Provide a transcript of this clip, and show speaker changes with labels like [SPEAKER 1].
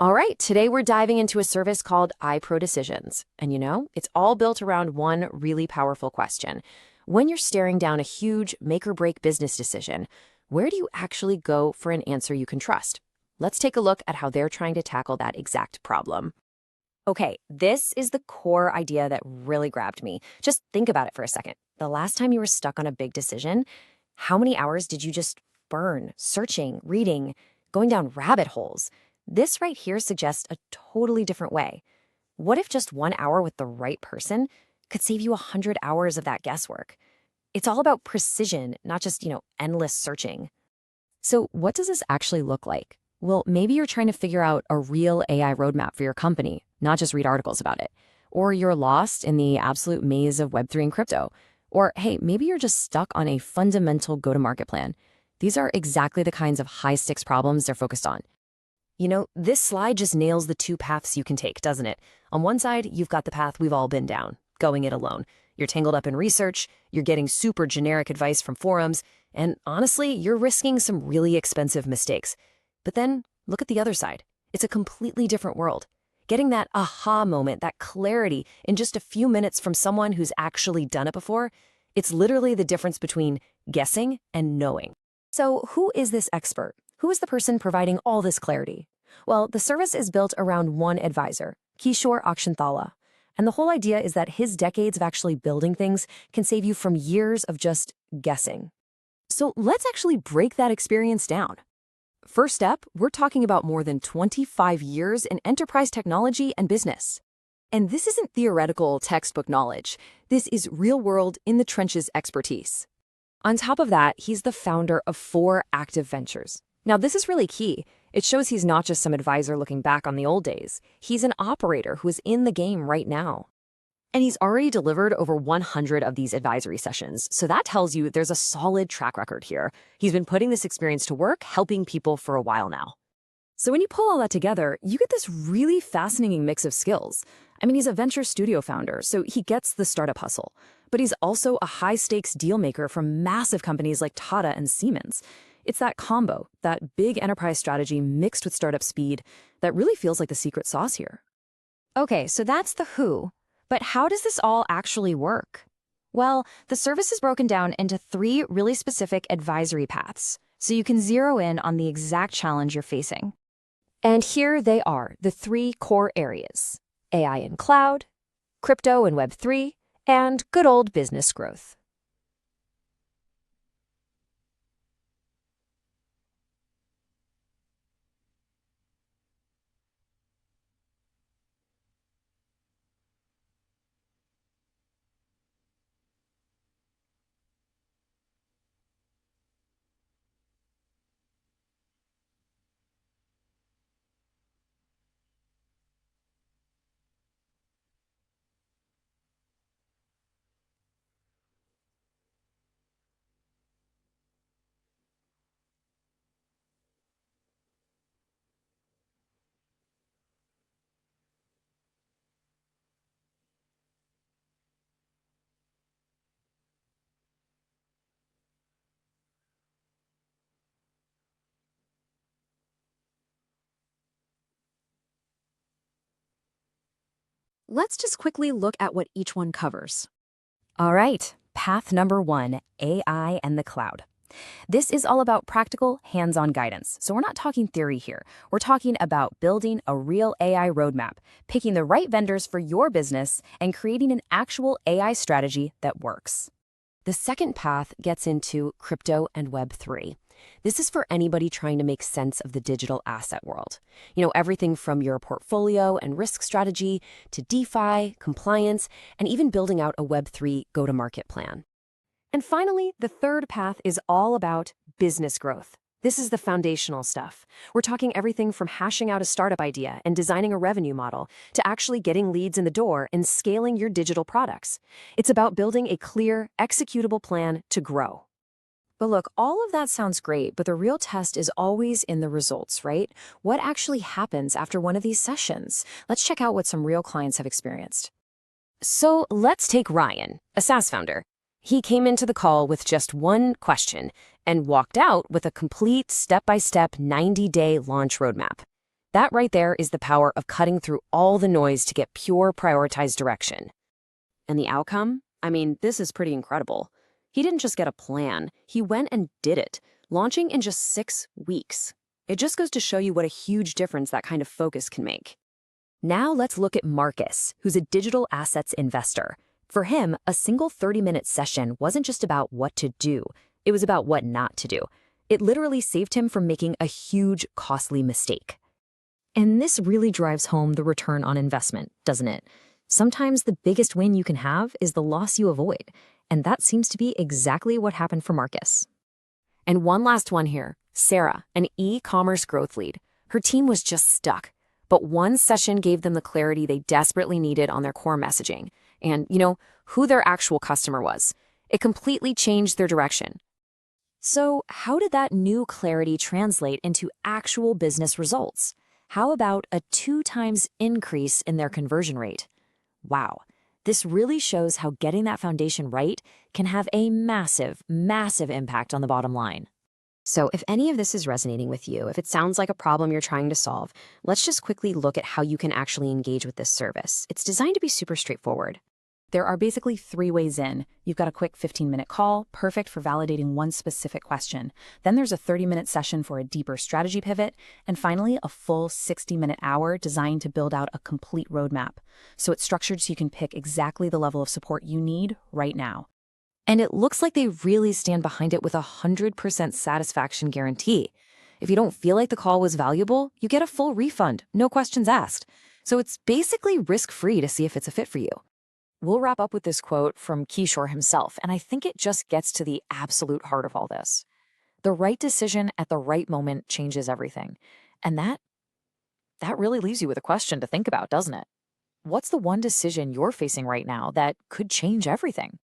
[SPEAKER 1] All right, today we're diving into a service called iPro Decisions. And it's all built around one really powerful question. When you're staring down a huge make or break business decision, where do you actually go for an answer you can trust? Let's take a look at how they're trying to tackle that exact problem. Okay, this is the core idea that really grabbed me. Just think about it for a second. The last time you were stuck on a big decision, how many hours did you just burn searching, reading, going down rabbit holes? This right here suggests a totally different way. What if just 1 hour with the right person could save you 100 hours of that guesswork? It's all about precision, not just, endless searching. So what does this actually look like? Well, maybe you're trying to figure out a real AI roadmap for your company, not just read articles about it. Or you're lost in the absolute maze of Web3 and crypto. Or hey, maybe you're just stuck on a fundamental go-to-market plan. These are exactly the kinds of high-stakes problems they're focused on. This slide just nails the two paths you can take, doesn't it? On one side, you've got the path we've all been down, going it alone. You're tangled up in research, you're getting super generic advice from forums, and honestly, you're risking some really expensive mistakes. But then, look at the other side. It's a completely different world. Getting that aha moment, that clarity in just a few minutes from someone who's actually done it before, it's literally the difference between guessing and knowing. So who is this expert? Who is the person providing all this clarity? Well, the service is built around one advisor, Kishore Akshanthala. And the whole idea is that his decades of actually building things can save you from years of just guessing. So let's actually break that experience down. First step, we're talking about more than 25 years in enterprise technology and business. And this isn't theoretical textbook knowledge. This is real-world, in-the-trenches expertise. On top of that, he's the founder of 4 active ventures. Now, this is really key. It shows he's not just some advisor looking back on the old days. He's an operator who is in the game right now. And he's already delivered over 100 of these advisory sessions, so that tells you there's a solid track record here. He's been putting this experience to work, helping people for a while now. So when you pull all that together, you get this really fascinating mix of skills. I mean, he's a venture studio founder, so he gets the startup hustle. But he's also a high-stakes deal maker for massive companies like Tata and Siemens. It's that combo, that big enterprise strategy mixed with startup speed, that really feels like the secret sauce here. Okay, so that's the who. But how does this all actually work? Well, the service is broken down into 3 really specific advisory paths, so you can zero in on the exact challenge you're facing. And here they are, the 3 core areas: AI and cloud, crypto and Web3, and good old business growth. Let's just quickly look at what each one covers. All right, path number 1, AI and the cloud. This is all about practical, hands-on guidance. So we're not talking theory here. We're talking about building a real AI roadmap, picking the right vendors for your business, and creating an actual AI strategy that works. The second path gets into crypto and Web3. This is for anybody trying to make sense of the digital asset world. Everything from your portfolio and risk strategy to DeFi, compliance, and even building out a Web3 go-to-market plan. And finally, the third path is all about business growth. This is the foundational stuff. We're talking everything from hashing out a startup idea and designing a revenue model to actually getting leads in the door and scaling your digital products. It's about building a clear, executable plan to grow. But look, all of that sounds great, but the real test is always in the results, right? What actually happens after one of these sessions? Let's check out what some real clients have experienced. So let's take Ryan, a SaaS founder. He came into the call with just one question and walked out with a complete step-by-step 90-day launch roadmap. That right there is the power of cutting through all the noise to get pure prioritized direction. And the outcome? I mean, this is pretty incredible. He didn't just get a plan, he went and did it, launching in just 6 weeks. It just goes to show you what a huge difference that kind of focus can make. Now let's look at Marcus, who's a digital assets investor. For him, a single 30-minute session wasn't just about what to do, it was about what not to do. It literally saved him from making a huge, costly mistake. And this really drives home the return on investment, doesn't it? Sometimes the biggest win you can have is the loss you avoid, and that seems to be exactly what happened for Marcus. And one last one here, Sarah, an e-commerce growth lead. Her team was just stuck, but one session gave them the clarity they desperately needed on their core messaging and, who their actual customer was. It completely changed their direction. So how did that new clarity translate into actual business results? How about a 2 times increase in their conversion rate? Wow, this really shows how getting that foundation right can have a massive, massive impact on the bottom line. So if any of this is resonating with you, if it sounds like a problem you're trying to solve, let's just quickly look at how you can actually engage with this service. It's designed to be super straightforward.
[SPEAKER 2] There are basically 3 ways in. You've got a quick 15-minute call, perfect for validating one specific question. Then there's a 30-minute session for a deeper strategy pivot. And finally, a full 60-minute hour designed to build out a complete roadmap. So it's structured so you can pick exactly the level of support you need right now.
[SPEAKER 1] And it looks like they really stand behind it with a 100% satisfaction guarantee. If you don't feel like the call was valuable, you get a full refund, no questions asked. So it's basically risk-free to see if it's a fit for you. We'll wrap up with this quote from Kishore himself, and I think it just gets to the absolute heart of all this. The right decision at the right moment changes everything. And that really leaves you with a question to think about, doesn't it? What's the one decision you're facing right now that could change everything?